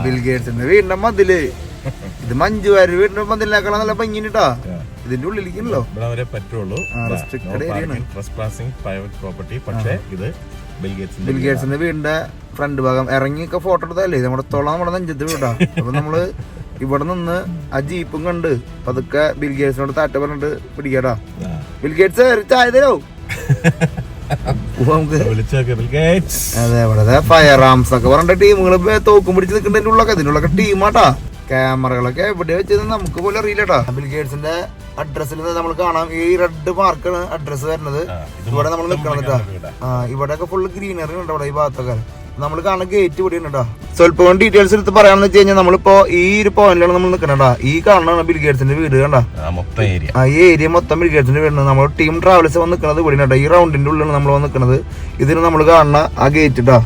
ബിൽഗേറ്റ്സിന്റെ വീടിന്റെ മതില്. ഇത് മഞ്ജു വാര്യർ വീടിന്റെ മതിലിനേക്കാളും നല്ല ഭംഗിട്ടാ. ഇതിന്റെ ഉള്ളിലേക്കല്ലോ പറ്റുള്ളൂ. പക്ഷേ ഇത് ബിൽഗേറ്റ്സിന്റെ വീടിന്റെ ഫ്രണ്ട് ഭാഗം ഇറങ്ങിയൊക്കെ ഫോട്ടോ എടുത്തല്ലേ നമ്മുടെ നമ്മുടെ നെഞ്ചത്ത് വീടാ. അപ്പൊ നമ്മള് ഇവിടെ നിന്ന് ആ ജീപ്പും കണ്ട് പതുക്കെ ബിൽഗേറ്റ്സിനോട് താറ്റ പറഞ്ഞിട്ട് പിടിക്കാടാ. ബിൽഗേറ്റ്സ് ചായ തരോ? അതെ, ഇവിടെ ഫയർ ആംസ് ഒക്കെ പറഞ്ഞ ടീമുകള് തോക്കും പിടിച്ച് നിൽക്കുന്നതിന്റെ ഉള്ളൊക്കെ ഇതിനുള്ളൊക്കെ ടീമാട്ടാ. ക്യാമറകളൊക്കെ എവിടെ വെച്ചത് നമുക്ക് പോലും അറിയില്ലട്ടാ. ബിൽഗേറ്റ്സിന്റെ അഡ്രസ്സിൽ നമ്മൾ കാണാം. ഈ റെഡ് മാർക്കാണ് അഡ്രസ് വരുന്നത്. ഇവിടെ നമ്മൾ നിൽക്കണട്ടാ. ഇവിടെയൊക്കെ ഫുള്ള് ഗ്രീനറി ഉണ്ട്. ഇവിടെ ഈ ഭാഗത്തൊക്കെ നമ്മൾ കാണുന്ന ഗേറ്റ് ഇവിടെ ഉണ്ട്. സ്വല്പം ഡീറ്റെയിൽസ് എടുത്ത് പറയാന്ന് വെച്ച് കഴിഞ്ഞാൽ നമ്മളിപ്പോ ഈ ഒരു പോയിന്റിലാണ് നമ്മൾ നിൽക്കണ. ഈ കാണുന്നതാണ് ബിൽഗേറ്റ്സിന്റെ വീട്. കണ്ട ഈ ഏരിയ മൊത്തം ബിൽഗേറ്റ്സിന്റെ വീട്. നമ്മൾ ടീം ട്രാവൽസ് വന്ന് നിൽക്കുന്നത് ഇവിടെ. ഈ റൗണ്ടിന്റെ ഉള്ളിലാണ് നമ്മൾ വന്ന് നിൽക്കുന്നത്. ഇതിന് നമ്മൾ കാണുന്ന ആ ഗേറ്റ് ഇട്ടാ.